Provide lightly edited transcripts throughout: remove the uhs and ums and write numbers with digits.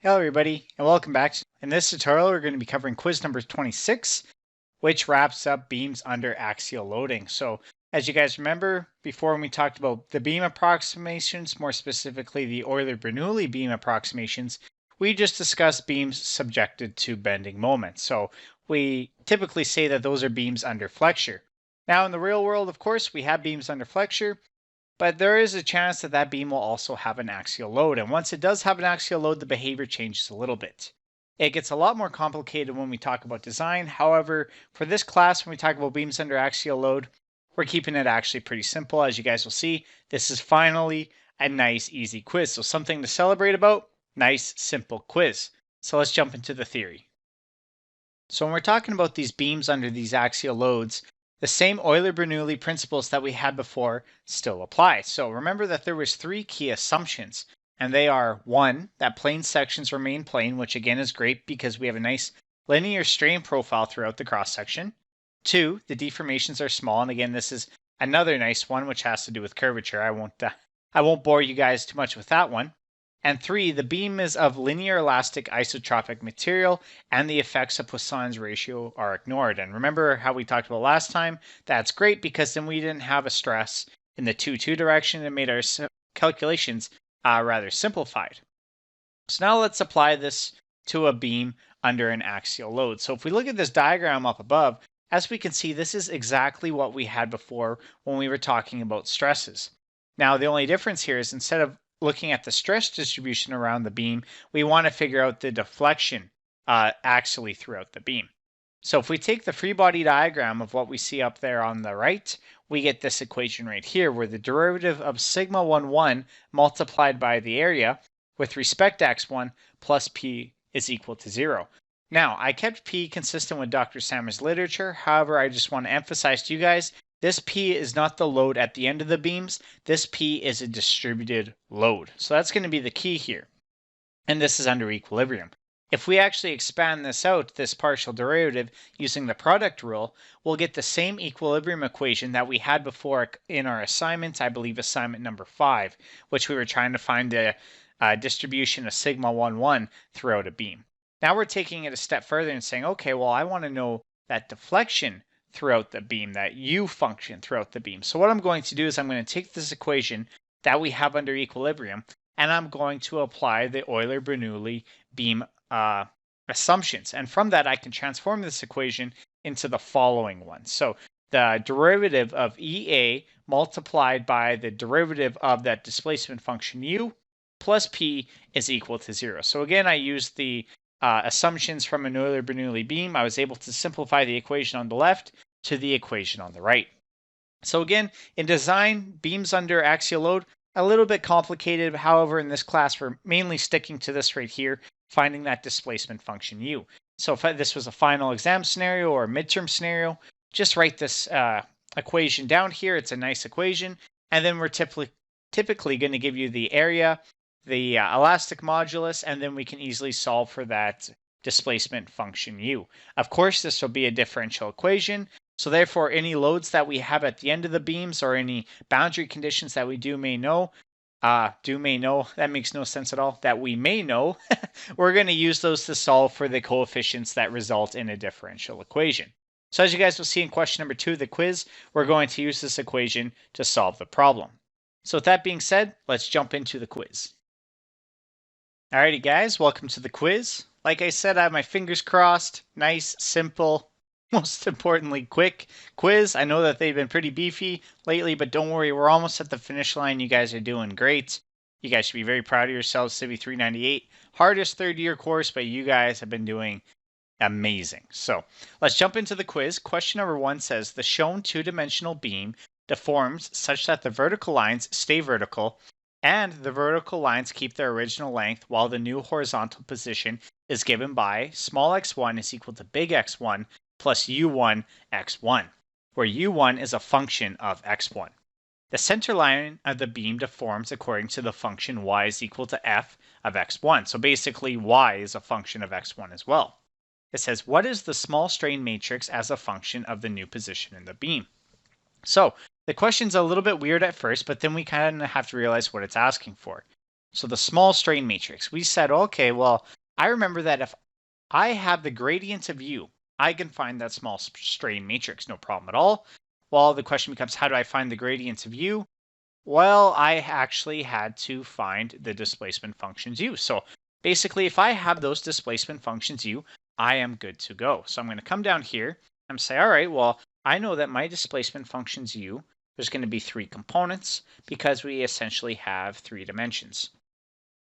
Hello everybody and welcome back. In this tutorial we're going to be covering quiz number 26, which wraps up beams under axial loading. So as you guys remember before when we talked about the beam approximations, more specifically the Euler-Bernoulli beam approximations, we just discussed beams subjected to bending moments. So we typically say that those are beams under flexure. Now in the real world, of course, we have beams under flexure, but there is a chance that that beam will also have an axial load. And once it does have an axial load, the behavior changes a little bit. It gets a lot more complicated when we talk about design. However, for this class, when we talk about beams under axial load, we're keeping it actually pretty simple. As you guys will see, this is finally a nice, easy quiz. So something to celebrate about, nice, simple quiz. So let's jump into the theory. So when we're talking about these beams under these axial loads, the same Euler-Bernoulli principles that we had before still apply. So remember that there was three key assumptions, and they are: one, that plane sections remain plane, which again is great because we have a nice linear strain profile throughout the cross section. Two, the deformations are small, and again this is another nice one which has to do with curvature. I won't bore you guys too much with that one. And three, the beam is of linear elastic isotropic material and the effects of Poisson's ratio are ignored. And remember how we talked about last time? That's great because then we didn't have a stress in the 2-2 direction and made our calculations rather simplified. So now let's apply this to a beam under an axial load. So if we look at this diagram up above, as we can see, this is exactly what we had before when we were talking about stresses. Now the only difference here is instead of looking at the stress distribution around the beam, we want to figure out the deflection axially throughout the beam. So if we take the free body diagram of what we see up there on the right, we get this equation right here where the derivative of sigma 1,1 multiplied by the area with respect to x1 plus p is equal to 0. Now, I kept p consistent with Dr. Sammer's literature. However, I just want to emphasize to you guys, this P is not the load at the end of the beams. This P is a distributed load. So that's going to be the key here. And this is under equilibrium. If we actually expand this out, this partial derivative, using the product rule, we'll get the same equilibrium equation that we had before in our assignment, I believe assignment number 5, which we were trying to find the distribution of sigma 1,1 throughout a beam. Now we're taking it a step further and saying, okay, well, I want to know that deflection throughout the beam, that U function throughout the beam. So what I'm going to do is I'm going to take this equation that we have under equilibrium and I'm going to apply the Euler-Bernoulli beam assumptions. And from that, I can transform this equation into the following one. So the derivative of EA multiplied by the derivative of that displacement function U plus P is equal to 0. So again, I used the assumptions from an Euler-Bernoulli beam. I was able to simplify the equation on the left to the equation on the right. So again, in design, beams under axial load, a little bit complicated. However, in this class, we're mainly sticking to this right here, finding that displacement function U. So if this was a final exam scenario or a midterm scenario, just write this equation down here. It's a nice equation. And then we're typically going to give you the area, the elastic modulus, and then we can easily solve for that displacement function U. Of course, this will be a differential equation. So therefore, any loads that we have at the end of the beams or any boundary conditions that we may know, that makes no sense at all, that we may know, we're going to use those to solve for the coefficients that result in a differential equation. So as you guys will see in question number 2 of the quiz, we're going to use this equation to solve the problem. So with that being said, let's jump into the quiz. Alrighty guys, welcome to the quiz. Like I said, I have my fingers crossed. Nice, simple, most importantly, quick quiz. I know that they've been pretty beefy lately, but don't worry, we're almost at the finish line. You guys are doing great. You guys should be very proud of yourselves. Civi 398, hardest third-year course, but you guys have been doing amazing. So let's jump into the quiz. Question number 1 says, the shown two-dimensional beam deforms such that the vertical lines stay vertical and the vertical lines keep their original length while the new horizontal position is given by small x1 is equal to big X1 plus U1 x1, where U1 is a function of x1. The center line of the beam deforms according to the function y is equal to f of x1. So basically y is a function of x1 as well. It says, what is the small strain matrix as a function of the new position in the beam? So the question's a little bit weird at first, but then we kind of have to realize what it's asking for. So the small strain matrix, we said, okay, well, I remember that if I have the gradient of u, I can find that small strain matrix, no problem at all. Well, the question becomes, how do I find the gradients of u? Well, I actually had to find the displacement functions u. So basically, if I have those displacement functions u, I am good to go. So I'm going to come down here and say, all right, well, I know that my displacement functions u, there's going to be 3 components because we essentially have 3 dimensions.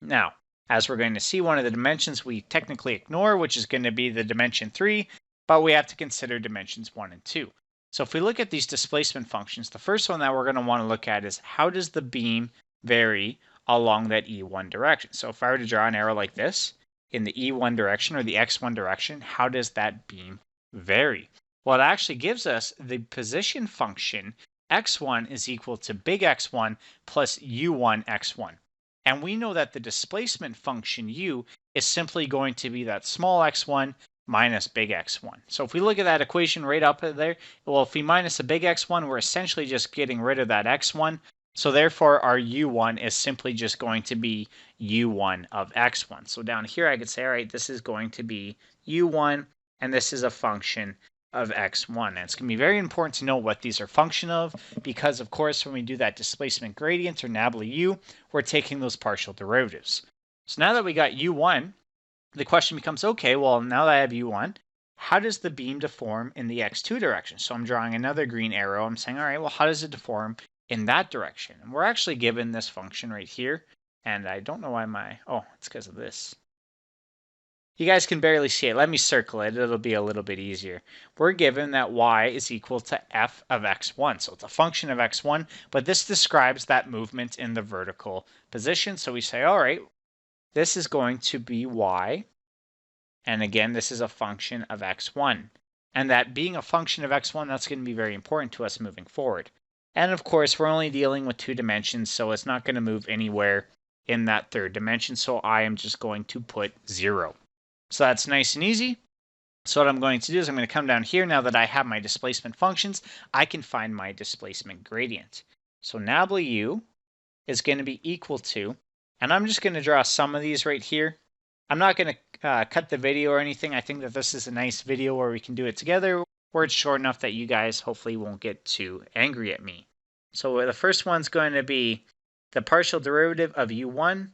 Now, as we're going to see, one of the dimensions we technically ignore, which is going to be the dimension 3, but we have to consider dimensions 1 and 2. So if we look at these displacement functions, the first one that we're going to want to look at is how does the beam vary along that E1 direction? So if I were to draw an arrow like this in the E1 direction or the X1 direction, how does that beam vary? Well, it actually gives us the position function x1 is equal to big X1 plus U1 X1. And we know that the displacement function u is simply going to be that small x1 minus big X1. So if we look at that equation right up there, well, if we minus a big X1, we're essentially just getting rid of that X1. So therefore, our U1 is simply just going to be U1 of X1. So down here, I could say, all right, this is going to be U1, and this is a function of X1. And it's going to be very important to know what these are function of, because of course, when we do that displacement gradient or nabla U, we're taking those partial derivatives. So now that we got U1, the question becomes, okay, well, now that I have U1, how does the beam deform in the X2 direction? So I'm drawing another green arrow. I'm saying, all right, well, how does it deform in that direction? And we're actually given this function right here. And I don't know why it's because of this. You guys can barely see it. Let me circle it. It'll be a little bit easier. We're given that y is equal to f of x1. So it's a function of x1, but this describes that movement in the vertical position. So we say, all right, this is going to be y. And again, this is a function of x1. And that being a function of x1, that's going to be very important to us moving forward. And of course, we're only dealing with 2 dimensions, so it's not going to move anywhere in that 3rd dimension. So I am just going to put 0. So that's nice and easy. So what I'm going to do is I'm going to come down here. Now that I have my displacement functions, I can find my displacement gradient. So nabla u is going to be equal to, and I'm just going to draw some of these right here. I'm not going to cut the video or anything. I think that this is a nice video where we can do it together, where it's short enough that you guys hopefully won't get too angry at me. So the first one's going to be the partial derivative of u1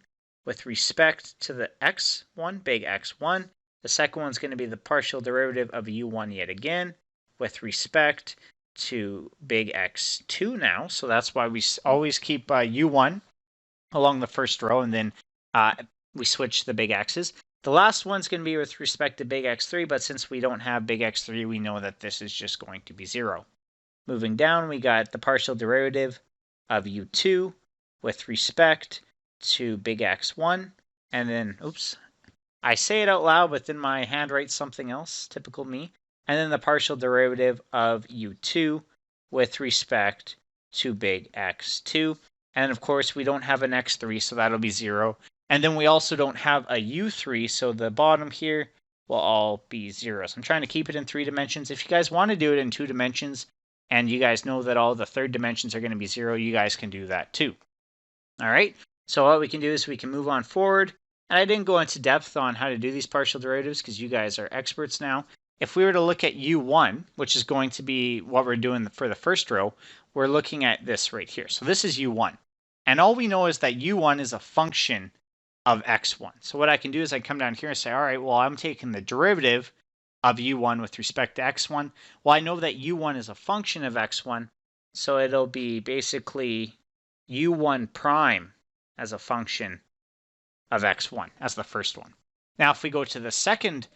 with respect to the x1, big X1. The second one's going to be the partial derivative of u1 yet again with respect to big X2 now. So that's why we always keep u1 along the first row, and then we switch the big X's. The last one's going to be with respect to big X3, but since we don't have big X3, we know that this is just going to be 0. Moving down, we got the partial derivative of u2 with respect to big X1, and then, oops, I say it out loud, but then my hand writes something else, typical me, and then the partial derivative of u2 with respect to big X2, and of course we don't have an X3, so that'll be 0, and then we also don't have a u3, so the bottom here will all be 0. So I'm trying to keep it in 3 dimensions. If you guys want to do it in 2 dimensions, and you guys know that all the 3rd dimensions are going to be 0, you guys can do that too. All right. So what we can do is we can move on forward. And I didn't go into depth on how to do these partial derivatives because you guys are experts now. If we were to look at u1, which is going to be what we're doing for the first row, we're looking at this right here. So this is u1. And all we know is that u1 is a function of x1. So what I can do is I come down here and say, all right, well, I'm taking the derivative of u1 with respect to x1. Well, I know that u1 is a function of x1. So it'll be basically u1 prime as a function of x1 as the first one. Now, if we go to the second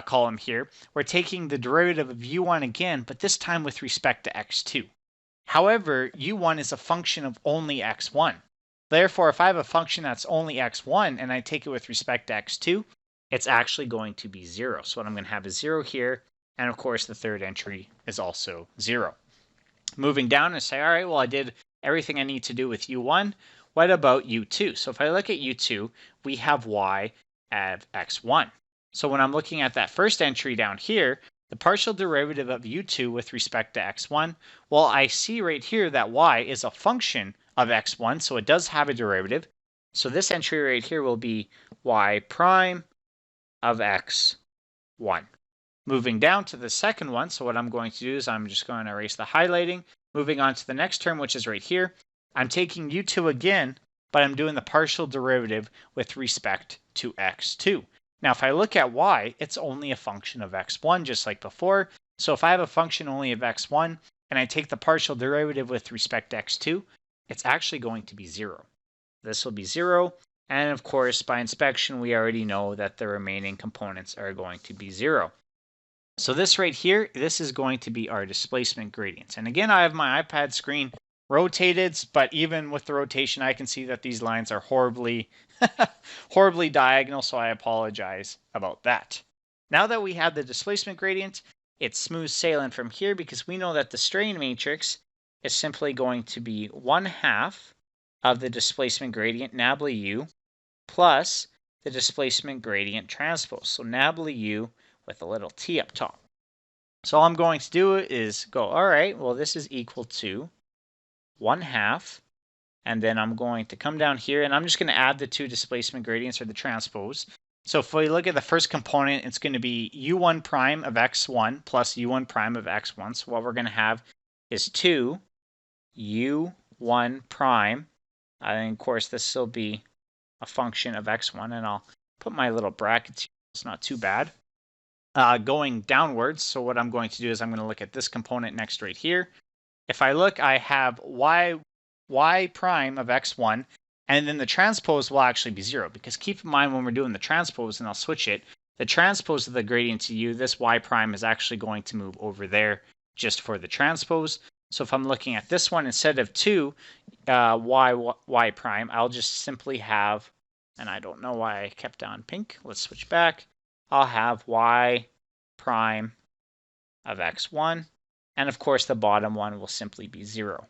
column here, we're taking the derivative of u1 again, but this time with respect to x2. However, u1 is a function of only x1. Therefore, if I have a function that's only x1 and I take it with respect to x2, it's actually going to be 0. So what I'm going to have is 0 here, and of course the 3rd entry is also 0. Moving down and say, all right, well, I did everything I need to do with u1. What about u2? So if I look at u2, we have y of x1. So when I'm looking at that first entry down here, the partial derivative of u2 with respect to x1, well, I see right here that y is a function of x1, so it does have a derivative. So this entry right here will be y prime of x1. Moving down to the second one, so what I'm going to do is I'm just going to erase the highlighting. Moving on to the next term, which is right here, I'm taking u2 again, but I'm doing the partial derivative with respect to x2. Now, if I look at y, it's only a function of x1, just like before. So if I have a function only of x1, and I take the partial derivative with respect to x2, it's actually going to be 0. This will be 0, and of course, by inspection, we already know that the remaining components are going to be 0. So this right here, this is going to be our displacement gradients. And again, I have my iPad screen rotated, but even with the rotation, I can see that these lines are horribly, horribly diagonal, so I apologize about that. Now that we have the displacement gradient, it's smooth sailing from here because we know that the strain matrix is simply going to be 1/2 of the displacement gradient nabla u plus the displacement gradient transpose. So nabla u with a little t up top. So all I'm going to do is go, all right, well, this is equal to 1/2. And then I'm going to come down here and I'm just going to add the two displacement gradients or the transpose. So if we look at the first component, it's going to be u1 prime of x1 plus u1 prime of x1. So what we're going to have is 2 u1 prime. And of course, this will be a function of x1. And I'll put my little brackets here. It's not too bad. Going downwards, so what I'm going to do is I'm going to look at this component next right here. If I look, I have y prime of x1, and then the transpose will actually be 0, because keep in mind when we're doing the transpose, and I'll switch it, the transpose of the gradient to u, this y prime is actually going to move over there just for the transpose. So if I'm looking at this one, instead of 2 y prime, I'll just simply have, and I don't know why I kept on pink, let's switch back. I'll have y prime of x1, and of course the bottom one will simply be 0.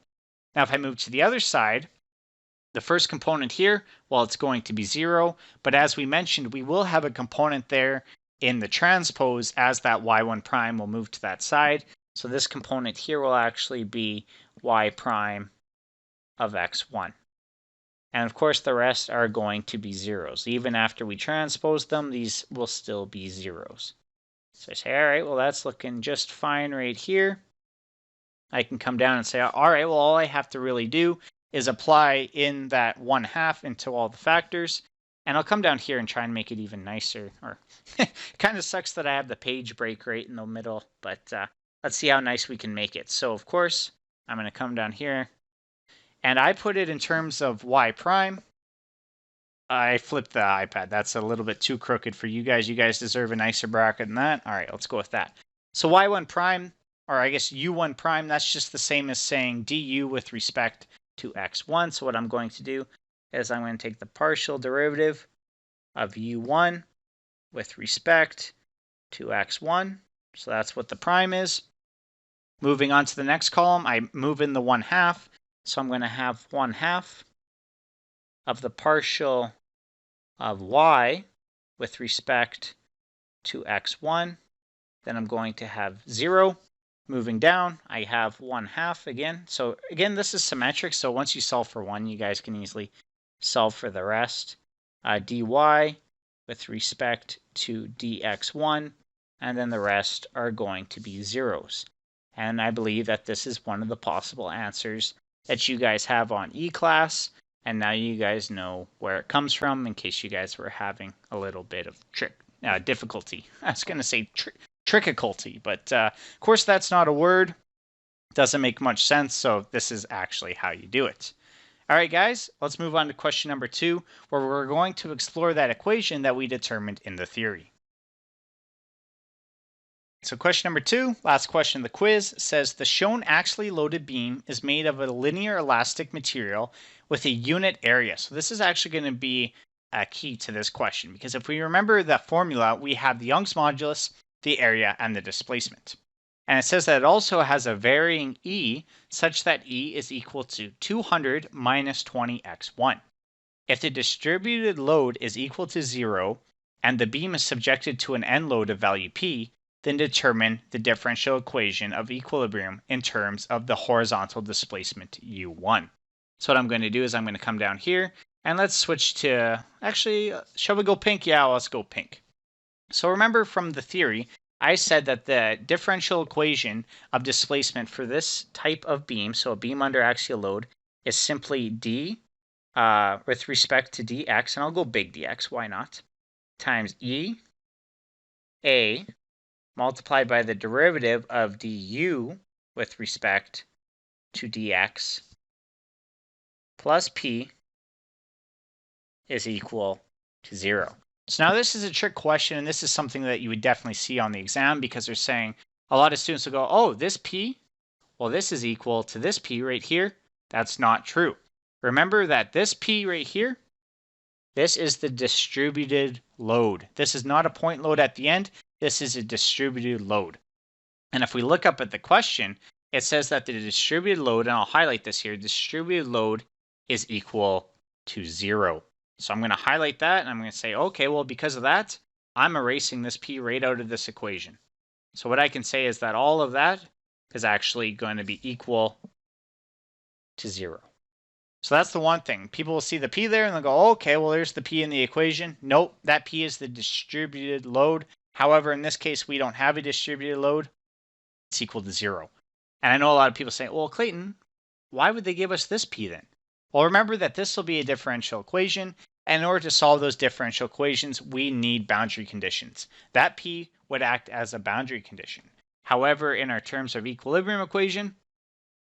Now if I move to the other side, the first component here, well, it's going to be 0, but as we mentioned, we will have a component there in the transpose as that y1 prime will move to that side. So this component here will actually be y prime of x1. And of course, the rest are going to be 0s. Even after we transpose them, these will still be 0s. So I say, all right, well, that's looking just fine right here. I can come down and say, all right, well, all I have to really do is apply in that 1/2 into all the factors. And I'll come down here and try and make it even nicer. Or it kind of sucks that I have the page break right in the middle, but let's see how nice we can make it. So of course, I'm going to come down here. And I put it in terms of y prime. I flipped the iPad. That's a little bit too crooked for you guys. You guys deserve a nicer bracket than that. All right, let's go with that. So y1 prime, or I guess u1 prime, that's just the same as saying du with respect to x1. So what I'm going to do is I'm going to take the partial derivative of u1 with respect to x1. So that's what the prime is. Moving on to the next column, I move in the 1/2. So I'm going to have 1/2 of the partial of y with respect to x1. Then I'm going to have 0. Moving down, I have 1/2 again. So again, this is symmetric. So once you solve for one, you guys can easily solve for the rest. Dy with respect to dx1. And then the rest are going to be 0s. And I believe that this is one of the possible answers that you guys have on E-class, and now you guys know where it comes from in case you guys were having a little bit of difficulty. I was going to say trickiculty, but of course that's not a word. Doesn't make much sense, so this is actually how you do it. All right, guys, let's move on to question number 2, where we're going to explore that equation that we determined in the theory. So question number 2, last question of the quiz, says the shown axially loaded beam is made of a linear elastic material with a unit area. So this is actually going to be a key to this question, because if we remember that formula, we have the Young's modulus, the area, and the displacement. And it says that it also has a varying E such that E is equal to 200 minus 20x1. If the distributed load is equal to 0 and the beam is subjected to an end load of value P, then determine the differential equation of equilibrium in terms of the horizontal displacement u1. So what I'm going to do is I'm going to come down here And let's switch to, actually, shall we go pink? Yeah, let's go pink. So remember from the theory, I said that the differential equation of displacement for this type of beam, so a beam under axial load, is simply d with respect to dx, and I'll go big dx, why not, times a multiplied by the derivative of du with respect to dx plus p is equal to 0. So now this is a trick question, and this is something that you would definitely see on the exam, because they're saying, a lot of students will go, oh, this p, well, this is equal to this p right here. That's not true. Remember that this p right here, this is the distributed load. This is not a point load at the end. This is a distributed load. And if we look up at the question, it says that the distributed load, and I'll highlight this here, distributed load is equal to 0. So I'm going to highlight that, and I'm going to say, okay, well, because of that, I'm erasing this p right out of this equation. So what I can say is that all of that is actually going to be equal to 0. So that's the one thing. People will see the p there, and they'll go, oh, okay, well, there's the p in the equation. Nope, that p is the distributed load. However, in this case, we don't have a distributed load. It's equal to 0. And I know a lot of people say, well, Clayton, why would they give us this p then? Well, remember that this will be a differential equation, and in order to solve those differential equations, we need boundary conditions. That p would act as a boundary condition. However, in our terms of equilibrium equation,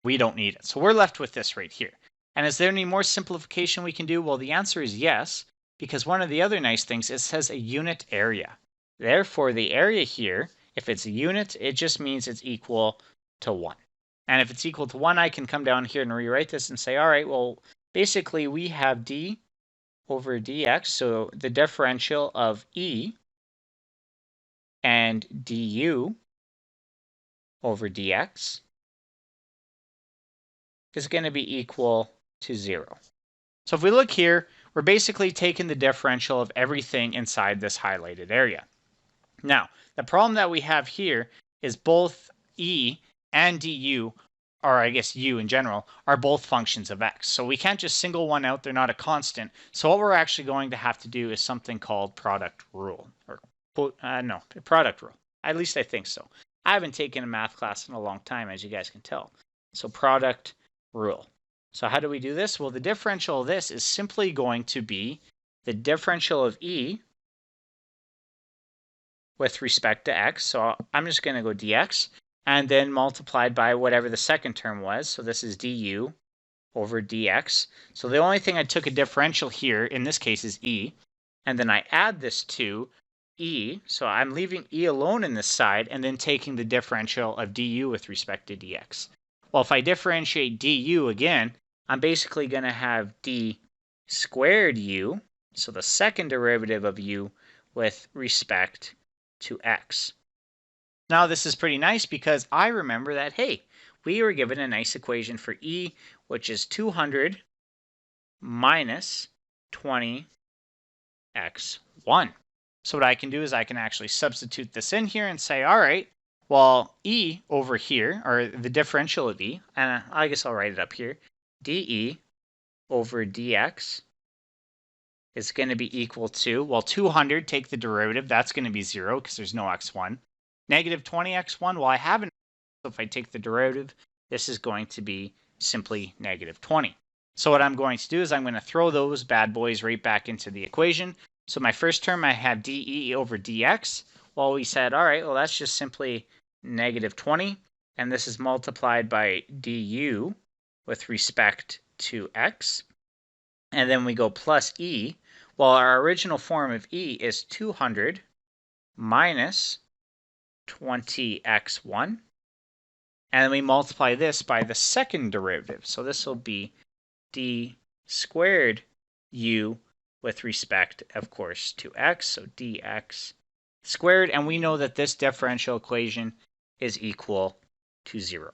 we don't need it. So we're left with this right here. And is there any more simplification we can do? Well, the answer is yes, because one of the other nice things, it says a unit area. Therefore, the area here, if it's a unit, it just means it's equal to 1. And if it's equal to 1, I can come down here and rewrite this and say, all right, well, basically we have d over dx, so the differential of e and du over dx is going to be equal to 0. So if we look here, we're basically taking the differential of everything inside this highlighted area. Now, the problem that we have here is both e and du, or I guess u in general, are both functions of x. So we can't just single one out, they're not a constant. So what we're actually going to have to do is something called product rule, or product rule. At least I think so. I haven't taken a math class in a long time, as you guys can tell. So product rule. So how do we do this? Well, the differential of this is simply going to be the differential of e with respect to x. So I'm just going to go dx, and then multiplied by whatever the second term was. So this is du over dx. So the only thing I took a differential here, in this case, is e. And then I add this to e. So I'm leaving e alone in this side, and then taking the differential of du with respect to dx. Well, if I differentiate du again, I'm basically going to have d squared u, so the second derivative of u with respect to x. Now this is pretty nice because I remember that, hey, we were given a nice equation for e, which is 200 minus 20x1. So what I can do is I can actually substitute this in here and say, all right, well, e over here, or the differential of e, and I guess I'll write it up here, dE over dx is going to be equal to, well, 200, take the derivative, that's going to be 0 because there's no x1. Negative 20x1, well, I haven't, so if I take the derivative, this is going to be simply negative 20. So what I'm going to do is I'm going to throw those bad boys right back into the equation. So my first term, I have dE over dx. Well, we said, all right, well, that's just simply negative 20, and this is multiplied by du with respect to x. And then we go plus e. Well, our original form of e is 200 minus 20x1. And then we multiply this by the second derivative. So this will be d squared u with respect, of course, to x. So dx squared. And we know that this differential equation is equal to 0.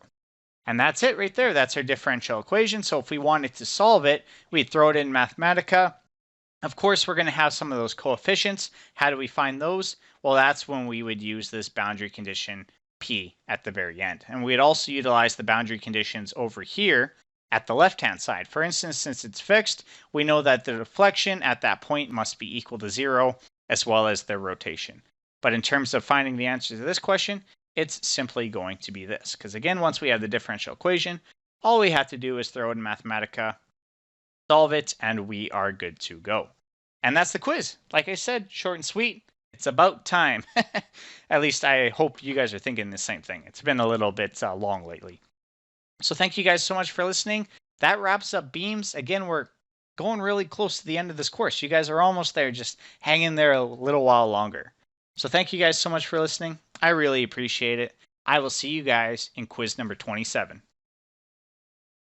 And that's it right there. That's our differential equation. So if we wanted to solve it, we'd throw it in Mathematica. Of course, we're going to have some of those coefficients. How do we find those? Well, that's when we would use this boundary condition P at the very end. And we'd also utilize the boundary conditions over here at the left-hand side. For instance, since it's fixed, we know that the deflection at that point must be equal to 0, as well as the rotation. But in terms of finding the answer to this question, it's simply going to be this. Because again, once we have the differential equation, all we have to do is throw it in Mathematica, solve it, and we are good to go. And that's the quiz. Like I said, short and sweet. It's about time. At least I hope you guys are thinking the same thing. It's been a little bit long lately. So thank you guys so much for listening. That wraps up beams. Again, we're going really close to the end of this course. You guys are almost there. Just hang in there a little while longer. So thank you guys so much for listening. I really appreciate it. I will see you guys in quiz number 27.